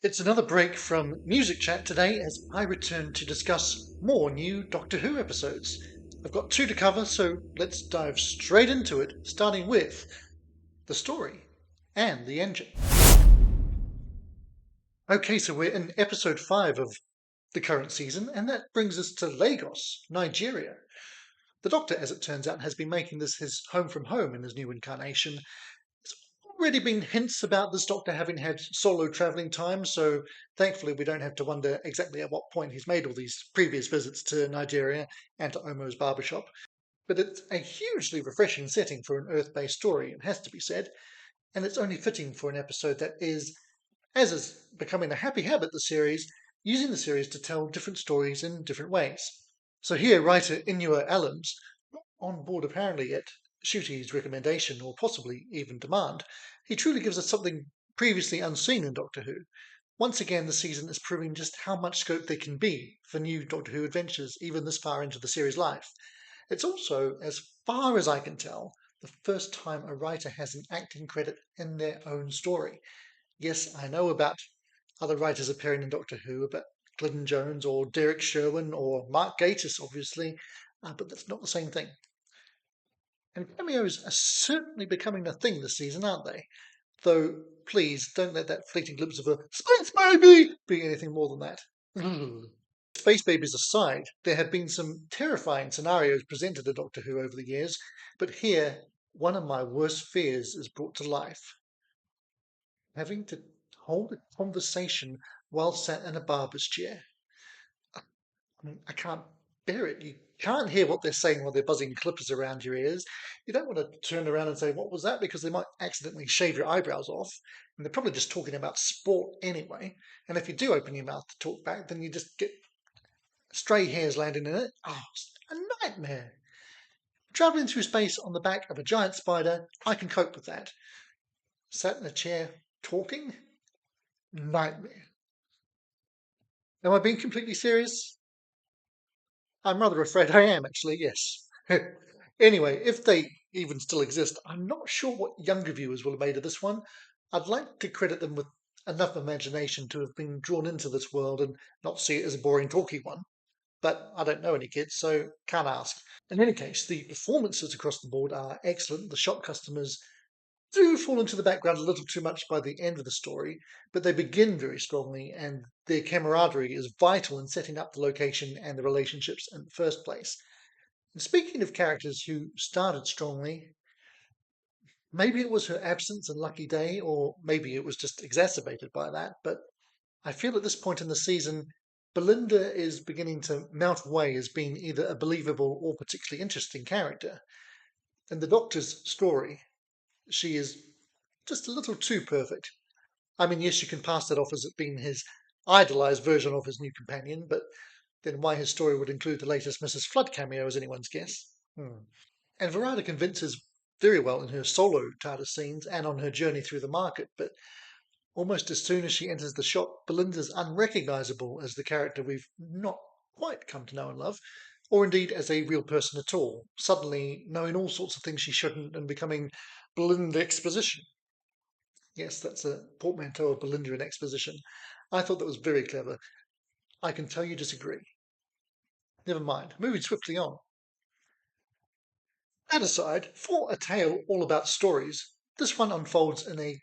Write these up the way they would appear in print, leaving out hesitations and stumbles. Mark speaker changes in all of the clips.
Speaker 1: It's another break from Music Chat today as I return to discuss more new Doctor Who episodes. I've got two to cover, so let's dive straight into it, starting with the story and the engine. Okay, so we're in episode 5 of the current season, and that brings us to Lagos, Nigeria. The Doctor, as it turns out, has been making this his home from home in his new incarnation. There's already been hints about this Doctor having had solo travelling time, so thankfully we don't have to wonder exactly at what point he's made all these previous visits to Nigeria and to Omo's barbershop. But it's a hugely refreshing setting for an Earth-based story, it has to be said, and it's only fitting for an episode that is, as is becoming a happy habit the series, using the series to tell different stories in different ways. So here, writer Inua Allams, not on board apparently at Nshute's recommendation or possibly even demand, he truly gives us something previously unseen in Doctor Who. Once again, the season is proving just how much scope there can be for new Doctor Who adventures, even this far into the series' life. It's also, as far as I can tell, the first time a writer has an acting credit in their own story. Yes, I know about other writers appearing in Doctor Who, about Glyn Jones or Derek Sherwin or Mark Gatiss, obviously, but that's not the same thing. And cameos are certainly becoming a thing this season, aren't they? Though, please, don't let that fleeting glimpse of a space baby be anything more than that. Space babies aside, there have been some terrifying scenarios presented to Doctor Who over the years, but here, one of my worst fears is brought to life. Having to hold a conversation while sat in a barber's chair. I can't bear it. You can't hear what they're saying while they're buzzing clippers around your ears. You don't want to turn around and say, "What was that?" because they might accidentally shave your eyebrows off. And they're probably just talking about sport anyway. And if you do open your mouth to talk back, then you just get stray hairs landing in it. Oh, it's a nightmare. Traveling through space on the back of a giant spider, I can cope with that. Sat in a chair talking? Nightmare. Am I being completely serious? I'm rather afraid I am, actually, yes. Anyway, if they even still exist, I'm not sure what younger viewers will have made of this one. I'd like to credit them with enough imagination to have been drawn into this world and not see it as a boring talky one. But I don't know any kids, so can't ask. In any case, the performances across the board are excellent. The shop customers do fall into the background a little too much by the end of the story, but they begin very strongly, and their camaraderie is vital in setting up the location and the relationships in the first place. And speaking of characters who started strongly, maybe it was her absence and lucky day, or maybe it was just exacerbated by that, but I feel at this point in the season, Belinda is beginning to mount away as being either a believable or particularly interesting character. In the Doctor's story, she is just a little too perfect. I mean, yes, you can pass that off as it being his idolized version of his new companion, but then why his story would include the latest Mrs. Flood cameo is anyone's guess. And Verada convinces very well in her solo TARDIS scenes and on her journey through the market, but almost as soon as she enters the shop, Belinda's unrecognizable as the character we've not quite come to know and love, or indeed as a real person at all, suddenly knowing all sorts of things she shouldn't and becoming Belinda Exposition. Yes, that's a portmanteau of Belinda and Exposition. I thought that was very clever. I can tell you disagree. Never mind, moving swiftly on. That aside, for a tale all about stories, this one unfolds in a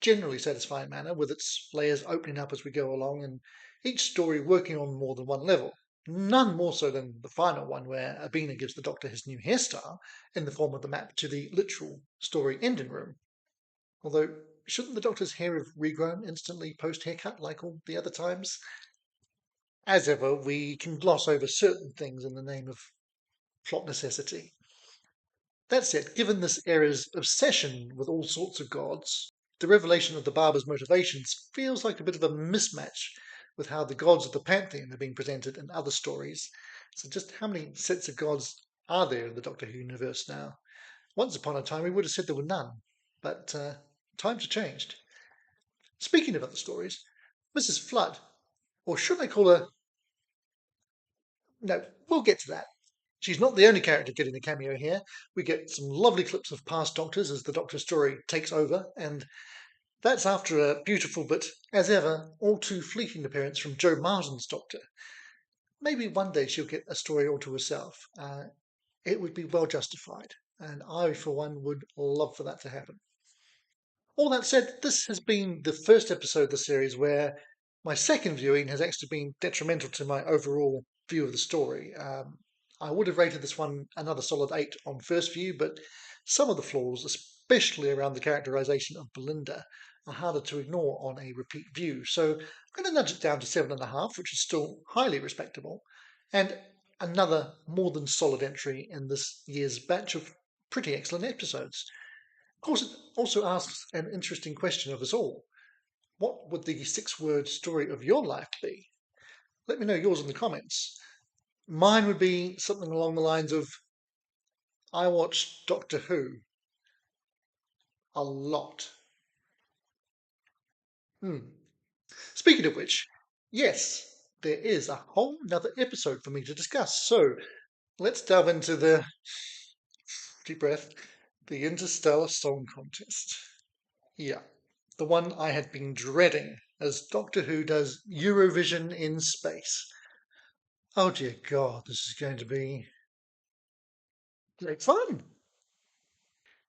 Speaker 1: generally satisfying manner, with its layers opening up as we go along, and each story working on more than one level. None more so than the final one, where Abina gives the Doctor his new hairstyle in the form of the map to the literal story ending room. Although, shouldn't the Doctor's hair have regrown instantly post-haircut like all the other times? As ever, we can gloss over certain things in the name of plot necessity. That said, given this era's obsession with all sorts of gods, the revelation of the barber's motivations feels like a bit of a mismatch with how the gods of the pantheon have been presented in other stories. So just how many sets of gods are there in the Doctor Who universe now? Once upon a time we would have said there were none, but times have changed. Speaking of other stories, Mrs. Flood, or should I call her... No, we'll get to that. She's not the only character getting a cameo here. We get some lovely clips of past Doctors as the Doctor story takes over, and That's after a beautiful but, as ever, all too fleeting appearance from Jo Martin's Doctor. Maybe one day she'll get a story all to herself. It would be well justified, and I, for one, would love for that to happen. All that said, this has been the first episode of the series where my second viewing has actually been detrimental to my overall view of the story. I would have rated this one another solid 8 on first view, but some of the flaws, especially around the characterization of Belinda, are harder to ignore on a repeat view. So I'm going to nudge it down to 7.5, which is still highly respectable, and another more than solid entry in this year's batch of pretty excellent episodes. Of course, it also asks an interesting question of us all. What would the 6-word story of your life be? Let me know yours in the comments. Mine would be something along the lines of I watched Doctor Who a lot. Speaking of which, yes, there is a whole nother episode for me to discuss. So let's delve into the deep breath, the Interstellar Song Contest. Yeah, the one I had been dreading as Doctor Who does Eurovision in space. Oh dear God, this is going to be great fun.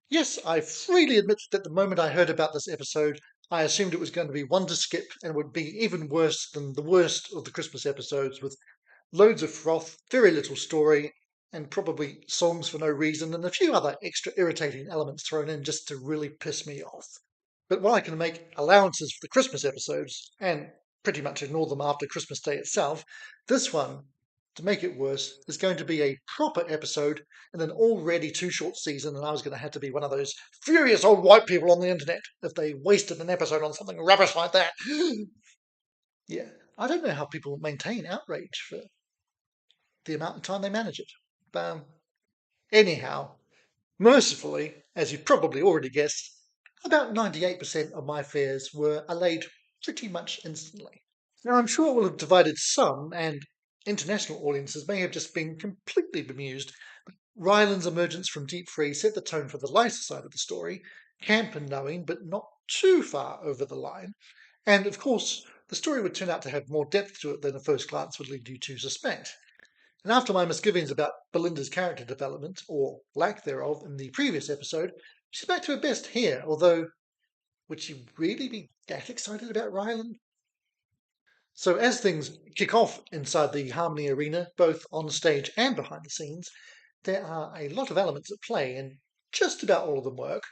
Speaker 1: Yes, I freely admit that the moment I heard about this episode, I assumed it was going to be one to skip and would be even worse than the worst of the Christmas episodes with loads of froth, very little story, and probably songs for no reason, and a few other extra irritating elements thrown in just to really piss me off. But while I can make allowances for the Christmas episodes, and pretty much ignore them after Christmas Day itself, this one, to make it worse, is going to be a proper episode in an already too short season, and I was going to have to be one of those furious old white people on the internet if they wasted an episode on something rubbish like that. Yeah, I don't know how people maintain outrage for the amount of time they manage it. Anyhow, mercifully, as you've probably already guessed, about 98% of my fears were allayed pretty much instantly. Now, I'm sure it will have divided some, and international audiences may have just been completely bemused. But Ryland's emergence from deep freeze set the tone for the lighter side of the story, camp and knowing, but not too far over the line. And of course, the story would turn out to have more depth to it than a first glance would lead you to suspect. And after my misgivings about Belinda's character development, or lack thereof, in the previous episode, she's back to her best here, although would she really be that excited about Ryland? So as things kick off inside the Harmony Arena, both on stage and behind the scenes, there are a lot of elements at play, and just about all of them work,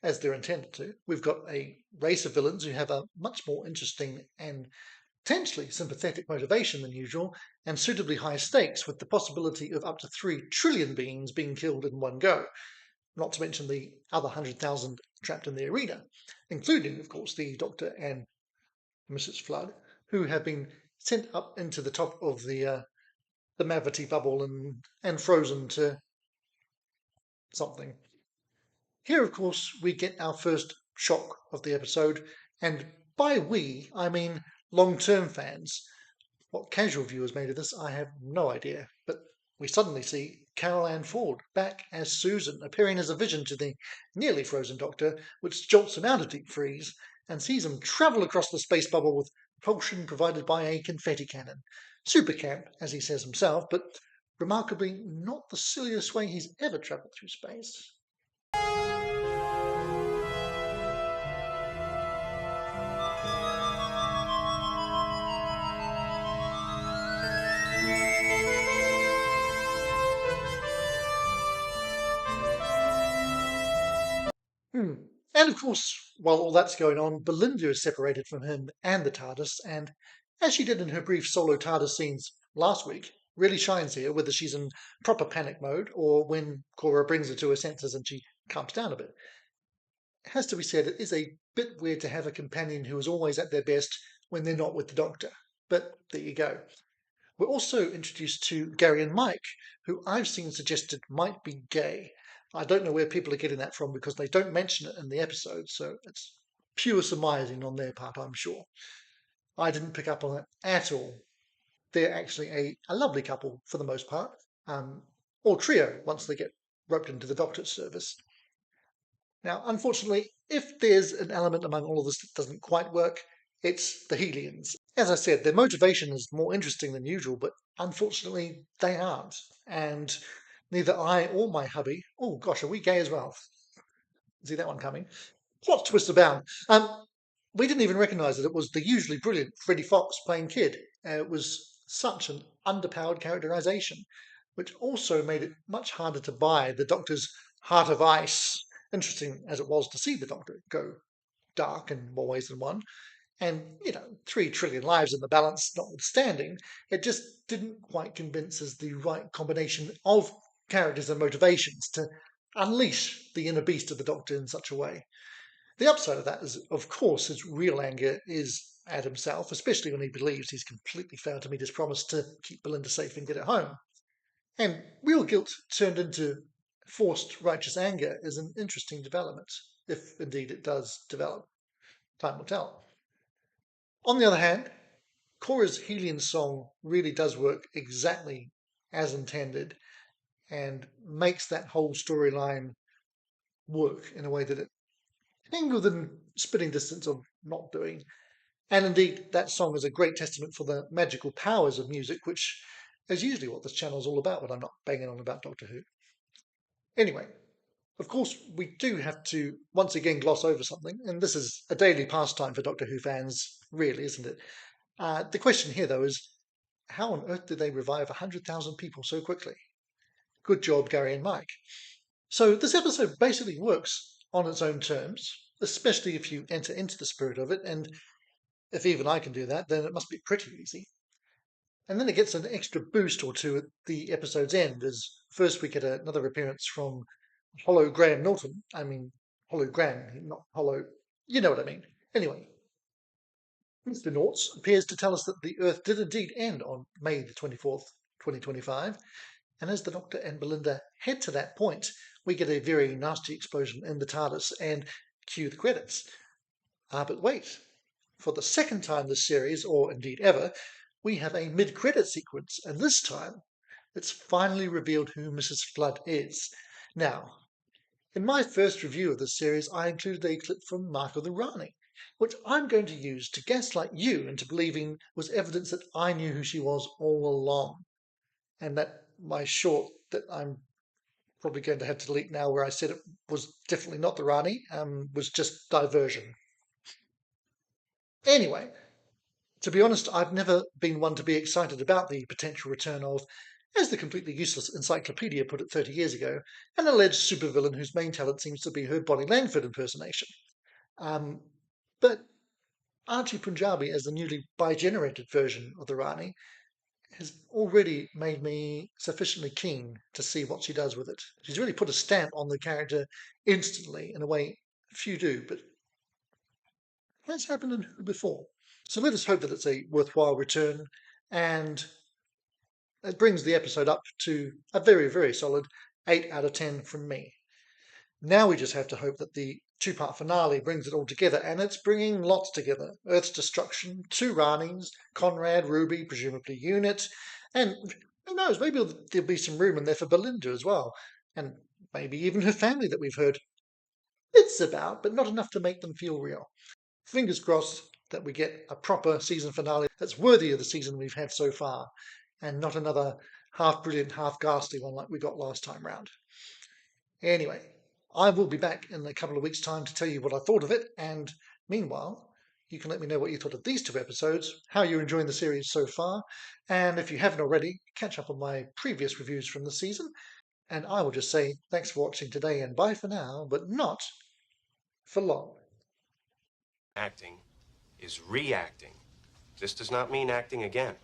Speaker 1: as they're intended to. We've got a race of villains who have a much more interesting and potentially sympathetic motivation than usual, and suitably high stakes, with the possibility of up to 3 trillion beings being killed in one go, not to mention the other 100,000 trapped in the arena, including, of course, the Doctor and Mrs. Flood, who have been sent up into the top of the Mavity bubble and frozen to something. Here, of course, we get our first shock of the episode, and by we, I mean long-term fans. What casual viewers made of this, I have no idea, but we suddenly see Carol Ann Ford back as Susan, appearing as a vision to the nearly frozen Doctor, which jolts him out of deep freeze and sees him travel across the space bubble with propulsion provided by a confetti cannon. Super camp, as he says himself, but remarkably not the silliest way he's ever travelled through space. And of course, while all that's going on, Belinda is separated from him and the TARDIS, and as she did in her brief solo TARDIS scenes last week, really shines here, whether she's in proper panic mode or when Cora brings her to her senses and she calms down a bit. It has to be said, it is a bit weird to have a companion who is always at their best when they're not with the Doctor. But there you go. We're also introduced to Gary and Mike, who I've seen suggested might be gay. I don't know where people are getting that from because they don't mention it in the episode, so it's pure surmising on their part, I'm sure. I didn't pick up on it at all. They're actually a lovely couple for the most part, or trio once they get roped into the Doctor's service. Now, unfortunately, if there's an element among all of this that doesn't quite work, it's the Helians. As I said, their motivation is more interesting than usual, but unfortunately, they aren't. And neither I or my hubby, oh gosh, are we gay as well? See that one coming? Plot twist abound. We didn't even recognise that it was the usually brilliant Freddie Fox playing Kid. It was such an underpowered characterisation, which also made it much harder to buy the Doctor's Heart of Ice. Interesting as it was to see the Doctor go dark in more ways than one. And, 3 trillion lives in the balance notwithstanding, it just didn't quite convince us the right combination of characters and motivations to unleash the inner beast of the Doctor in such a way. The upside of that is, of course, his real anger is at himself, especially when he believes he's completely failed to meet his promise to keep Belinda safe and get her home. And real guilt turned into forced righteous anger is an interesting development, if indeed it does develop. Time will tell. On the other hand, Cora's Helian song really does work exactly as intended and makes that whole storyline work in a way that it can within spitting distance of not doing. And indeed, that song is a great testament for the magical powers of music, which is usually what this channel is all about when I'm not banging on about Doctor Who. Anyway, of course, we do have to once again gloss over something, and this is a daily pastime for Doctor Who fans, really, isn't it? The question here, though, is how on earth did they revive 100,000 people so quickly? Good job, Gary and Mike. So this episode basically works on its own terms, especially if you enter into the spirit of it, and if even I can do that, then it must be pretty easy. And then it gets an extra boost or two at the episode's end, as first we get another appearance from Hollow Graham Norton. I mean, hologram, not hollow. You know what I mean. Anyway, Mr. Nortz appears to tell us that the Earth did indeed end on May the 24th, 2025. And as the Doctor and Belinda head to that point, we get a very nasty explosion in the TARDIS and cue the credits. But wait, for the second time this series, or indeed ever, we have a mid-credit sequence, and this time it's finally revealed who Mrs. Flood is. Now, in my first review of this series, I included a clip from Marco the Rani, which I'm going to use to gaslight you into believing was evidence that I knew who she was all along, and that my short that I'm probably going to have to delete now where I said it was definitely not the Rani, was just diversion. Anyway, to be honest, I've never been one to be excited about the potential return of, as the completely useless encyclopedia put it 30 years ago, an alleged supervillain whose main talent seems to be her Bonnie Langford impersonation. But Archie Punjabi as the newly bi-generated version of the Rani has already made me sufficiently keen to see what she does with it. She's really put a stamp on the character instantly in a way few do, but has happened before. So let us hope that it's a worthwhile return, and it brings the episode up to a very, very solid 8 out of 10 from me. Now we just have to hope that the two-part finale brings it all together, and it's bringing lots together. Earth's destruction, 2 Ranis, Conrad, Ruby, presumably Unit, and who knows, maybe there'll be some room in there for Belinda as well, and maybe even her family that we've heard bits about, but not enough to make them feel real. Fingers crossed that we get a proper season finale that's worthy of the season we've had so far, and not another half brilliant, half ghastly one like we got last time round. Anyway, I will be back in a couple of weeks' time to tell you what I thought of it, and meanwhile, you can let me know what you thought of these 2 episodes, how you're enjoying the series so far, and if you haven't already, catch up on my previous reviews from the season, and I will just say thanks for watching today and bye for now, but not for long.
Speaker 2: Acting is reacting. This does not mean acting again.